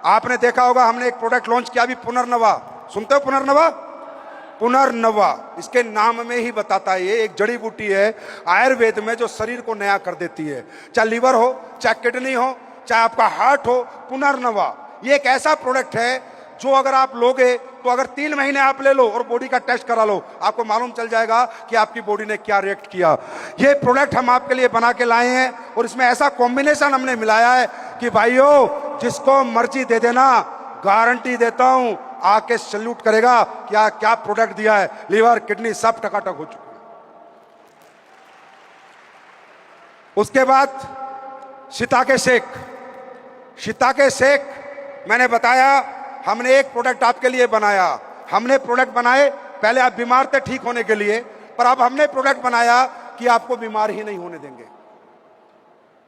आपने देखा होगा हमने एक प्रोडक्ट लॉन्च किया अभी, पुनर्नवा। सुनते हो पुनर्नवा? पुनर्नवा इसके नाम में ही बताता है, ये एक जड़ी बूटी है आयुर्वेद में जो शरीर को नया कर देती है। चाहे लीवर हो, चाहे किडनी हो, चाहे आपका हार्ट हो, पुनर्नवा ये एक ऐसा प्रोडक्ट है जो अगर आप लोगे तो अगर 3 महीने आप ले लो और बॉडी का टेस्ट करा लो, आपको मालूम चल जाएगा कि आपकी बॉडी ने क्या रिएक्ट किया। ये प्रोडक्ट हम आपके लिए बना के लाए हैं और इसमें ऐसा कॉम्बिनेशन हमने मिलाया है कि भाइयों जिसको मर्जी दे देना, गारंटी देता हूं आके सैल्यूट करेगा क्या क्या प्रोडक्ट दिया है। लीवर किडनी सब टकाटक हो चुके हैं। उसके बाद शिताके शेक। शिताके शेक मैंने बताया हमने एक प्रोडक्ट आपके लिए बनाया। हमने प्रोडक्ट बनाए, पहले आप बीमार थे ठीक होने के लिए, पर अब हमने प्रोडक्ट बनाया कि आपको बीमार ही नहीं होने देंगे।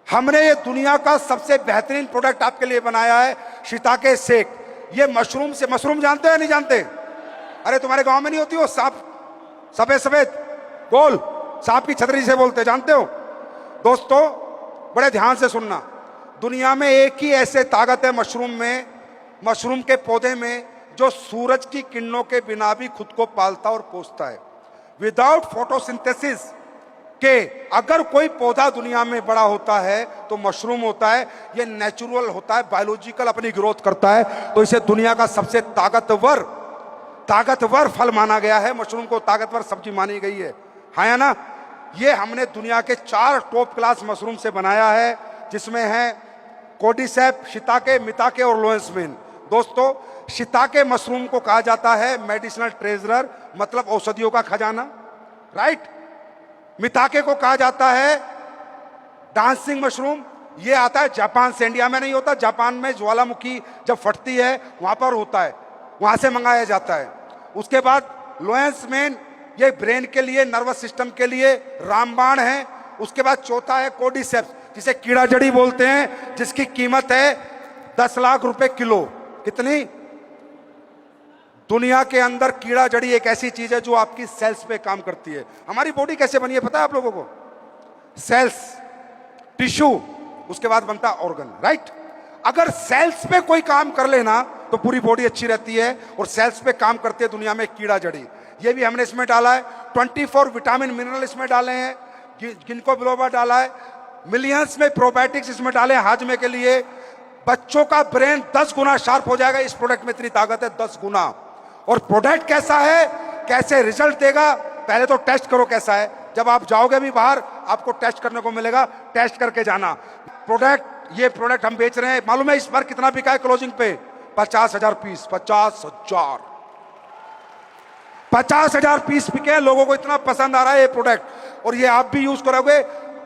हमने ये दुनिया का सबसे बेहतरीन प्रोडक्ट आपके लिए बनाया है, शिताके शेक। ये मशरूम से, मशरूम जानते हैं नहीं जानते? अरे तुम्हारे गांव में नहीं होती वो सांप, सफेद सफेद गोल सांप की छतरी से बोलते, जानते हो? दोस्तों बड़े ध्यान से सुनना, दुनिया में एक ही ऐसे ताकत है मशरूम में, मशरूम के पौधे में, जो सूरज की किरणों के बिना भी खुद को पालता और पोषता है। विदाउट फोटोसिंथेसिस के अगर कोई पौधा दुनिया में बड़ा होता है तो मशरूम होता है। ये नेचुरल होता है, बायोलॉजिकल अपनी ग्रोथ करता है, तो इसे दुनिया का सबसे ताकतवर फल माना गया है। मशरूम को ताकतवर सब्जी मानी गई है, हाँ या ना? ये हमने दुनिया के 4 टॉप क्लास मशरूम से बनाया है, जिसमें है कोर्डिसेप, शिताके, मिताके और लोएंसमेन। दोस्तों शिताके मशरूम को कहा जाता है मेडिसिनल ट्रेजरर, मतलब औषधियों का खजाना, राइट। मिताके को कहा जाता है डांसिंग मशरूम। ये आता है जापान से, इंडिया में नहीं होता। जापान में ज्वालामुखी जब फटती है वहां पर होता है, वहां से मंगाया जाता है। उसके बाद लोएंसमेन, ये ब्रेन के लिए, नर्वस सिस्टम के लिए रामबाण है। उसके बाद चौथा है कोर्डिसेप्स, जिसे कीड़ा जड़ी बोलते हैं, जिसकी कीमत है 10 लाख रुपए किलो। कितनी? दुनिया के अंदर कीड़ा जड़ी एक ऐसी चीज है जो आपकी सेल्स पे काम करती है। हमारी बॉडी कैसे बनी है पता है आप लोगों को? सेल्स, टिश्यू, उसके बाद बनता है ऑर्गन, राइट। अगर सेल्स पे कोई काम कर लेना तो पूरी बॉडी अच्छी रहती है, और सेल्स पे काम करती है दुनिया में कीड़ा जड़ी। ये भी हमने इसमें डाला है। 24 विटामिन मिनरल इसमें डाले हैं, गिनको बिलोबा डाला है, मिलियंस में प्रोबायोटिक्स इसमें डाले हैं हाजमे के लिए। बच्चों का ब्रेन 10 गुना शार्प हो जाएगा इस प्रोडक्ट में, इतनी ताकत है, 10 गुना। और प्रोडक्ट कैसा है, कैसे रिजल्ट देगा, पहले तो टेस्ट करो कैसा है। जब आप जाओगे भी बाहर आपको टेस्ट करने को मिलेगा, टेस्ट करके जाना। ये प्रोडक्ट हम बेच रहे हैं, मालूम है इस बार कितना बिका है क्लोजिंग पे? 50,000 पीस। 50,000 पीस बिके। लोगों को इतना पसंद आ रहा है ये प्रोडक्ट। और ये आप भी यूज करोगे,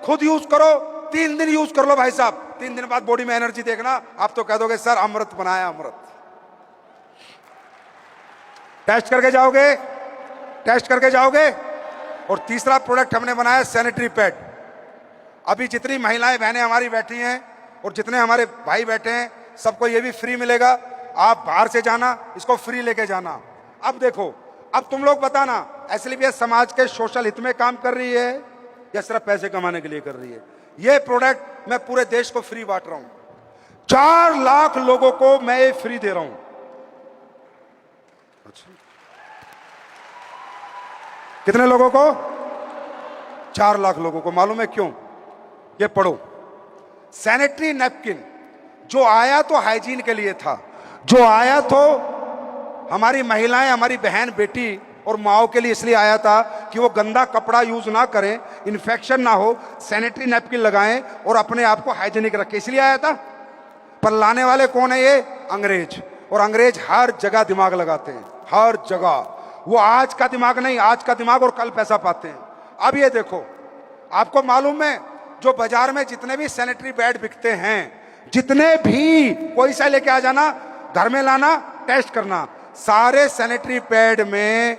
खुद यूज करो, 3 दिन यूज कर लो भाई साहब। 3 दिन बाद बॉडी में एनर्जी देखना, आप तो कह दोगे सर अमृत बनाया, अमृत। टेस्ट करके जाओगे। और तीसरा प्रोडक्ट हमने बनाया सैनिटरी पैड। अभी जितनी महिलाएं बहनें हमारी बैठी हैं और जितने हमारे भाई बैठे हैं, सबको ये भी फ्री मिलेगा। आप बाहर से जाना, इसको फ्री लेके जाना। अब देखो, अब तुम लोग बताना, एसएलबीएस समाज के सोशल हित में काम कर रही है या सिर्फ पैसे कमाने के लिए कर रही है? ये प्रोडक्ट मैं पूरे देश को फ्री बांट रहा हूं। 4 लाख लोगों को मैं ये फ्री दे रहा हूं। अच्छा, कितने लोगों को? 4 लाख लोगों को। मालूम है क्यों? ये पढ़ो। सैनिटरी नैपकिन जो आया तो हाइजीन के लिए था, जो आया तो हमारी महिलाएं, हमारी बहन बेटी और माओ के लिए इसलिए आया था कि वो गंदा कपड़ा यूज ना करें, इन्फेक्शन ना हो, सैनिटरी नैपकिन लगाएं और अपने आप को हाइजीनिक रखें, इसलिए आया था। पर लाने वाले कौन है? ये अंग्रेज। और अंग्रेज हर जगह दिमाग लगाते हैं, हर जगह। वो आज का दिमाग नहीं, आज का दिमाग और कल पैसा पाते हैं। अब ये देखो, आपको मालूम है जो बाजार में जितने भी सैनिटरी पैड बिकते हैं, जितने भी, कोई सा लेके आ जाना, घर में लाना, टेस्ट करना, सारे सैनिटरी पैड में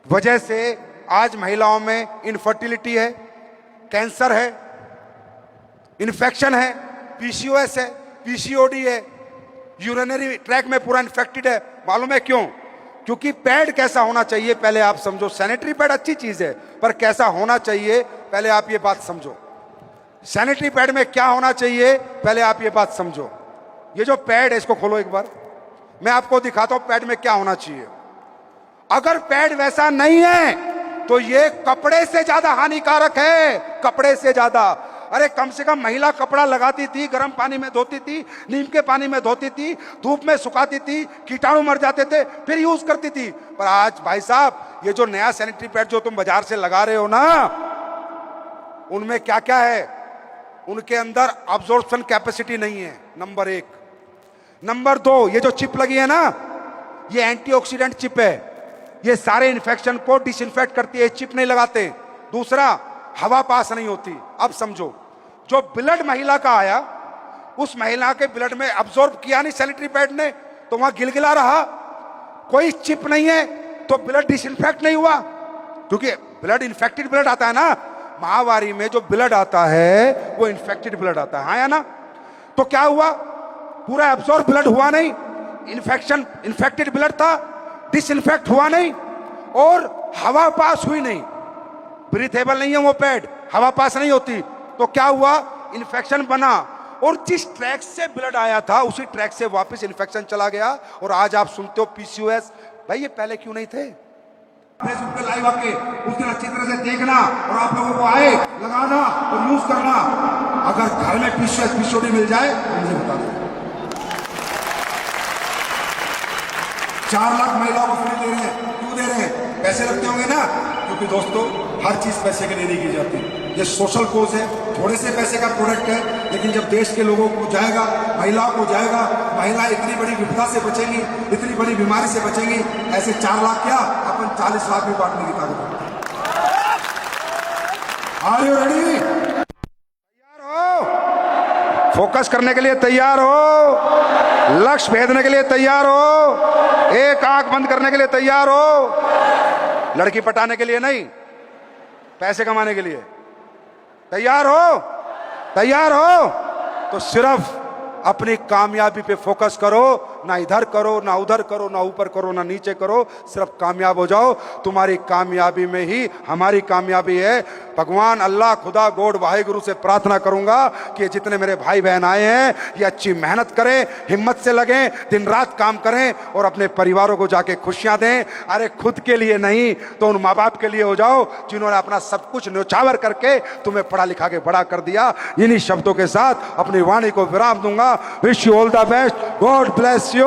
वजह से आज महिलाओं में इनफर्टिलिटी है, कैंसर है, इन्फेक्शन है, पीसीओएस है, पीसीओडी है, यूरिनरी ट्रैक में पूरा इन्फेक्टेड है। मालूम है क्यों? क्योंकि पैड कैसा होना चाहिए पहले आप समझो। सैनिटरी पैड अच्छी चीज है, पर कैसा होना चाहिए पहले आप ये बात समझो। सैनिटरी पैड में क्या होना चाहिए पहले आप ये बात समझो। ये जो पैड है इसको खोलो एक बार, मैं आपको दिखाता हूं पैड में क्या होना चाहिए। अगर पैड वैसा नहीं है तो ये कपड़े से ज्यादा हानिकारक है, कपड़े से ज्यादा। अरे कम से कम महिला कपड़ा लगाती थी, गर्म पानी में धोती थी, नीम के पानी में धोती थी, धूप में सुखाती थी, कीटाणु मर जाते थे, फिर यूज करती थी। पर आज भाई साहब ये जो नया सैनिटरी पैड जो तुम बाजार से लगा रहे हो ना, उनमें क्या क्या है? उनके अंदर अब्जॉर्प्शन कैपेसिटी नहीं है, नंबर 1। नंबर 2, ये जो चिप लगी है ना, ये एंटीऑक्सीडेंट चिप है, ये सारे इन्फेक्शन को डिसइंफेक्ट करती है, चिप नहीं लगाते। दूसरा, हवा पास नहीं होती। अब समझो, जो ब्लड महिला का आया, उस महिला के ब्लड में अब्सॉर्ब किया नहीं सैनिटरी पैड ने, तो वहां गिलगिला रहा, कोई चिप नहीं है, तो ब्लड डिसइंफेक्ट नहीं हुआ। क्योंकि ब्लड इन्फेक्टेड ब्लड आता है ना, महामारी में जो ब्लड आता है वो इन्फेक्टेड ब्लड आता है, हाँ या ना? तो क्या हुआ? पूरा एब्सॉर्ब ब्लड हुआ नहीं, इन्फेक्शन इन्फेक्टेड ब्लड था, डिसइंफेक्ट हुआ नहीं, और हवा पास हुई नहीं। ब्रीथेबल नहीं है वो पैड, हवा पास नहीं होती, तो क्या हुआ? इन्फेक्शन बना, और जिस ट्रैक से ब्लड आया था उसी ट्रैक से वापस इन्फेक्शन चला गया। और आज आप सुनते हो पीसीओएस। भाई ये पहले क्यों नहीं थे? फेसबुक पे लाइव आके उस दिन अच्छी तरह से देखना, और आप लोगों को आए लगाना और यूज करना। अगर घर में पीसीओएस पीसीओडी मिल जाए तो मुझे बता दो। 4 लाख महिलाओं को फ्री दे रहे हैं, क्यों दे रहे हैं? पैसे लगते होंगे ना, क्योंकि दोस्तों हर चीज पैसे के लिए नहीं की जाती। ये सोशल कोज है, थोड़े से पैसे का प्रोडक्ट है, लेकिन जब देश के लोगों को जाएगा, महिलाओं को जाएगा, महिला इतनी बड़ी विपदा से बचेंगी, इतनी बड़ी बीमारी से बचेंगी। ऐसे 4 लाख क्या, अपन 40 लाख भी बांटने की ताकत है। Are you ready? तैयार हो? फोकस करने के लिए तैयार हो? लक्ष्य भेदने के लिए तैयार हो? एक आंख बंद करने के लिए तैयार हो? लड़की पटाने के लिए नहीं, पैसे कमाने के लिए तैयार हो? तैयार हो? तो सिर्फ अपनी कामयाबी पे फोकस करो, ना इधर करो, ना उधर करो, ना ऊपर करो, ना नीचे करो, सिर्फ कामयाब हो जाओ। तुम्हारी कामयाबी में ही हमारी कामयाबी है। भगवान अल्लाह, खुदा, गॉड, वाहिगुरु से प्रार्थना करूंगा कि जितने मेरे भाई बहन आए हैं ये अच्छी मेहनत करें, हिम्मत से लगें, दिन रात काम करें और अपने परिवारों को जाके खुशियां दें। अरे खुद के लिए नहीं तो उन माँ बाप के लिए हो जाओ जिन्होंने अपना सब कुछ न्यौछावर करके तुम्हें पढ़ा लिखा के बड़ा कर दिया। इन्हीं शब्दों के साथ अपनी वाणी को विराम दूंगा। Wish you all the best, God bless you.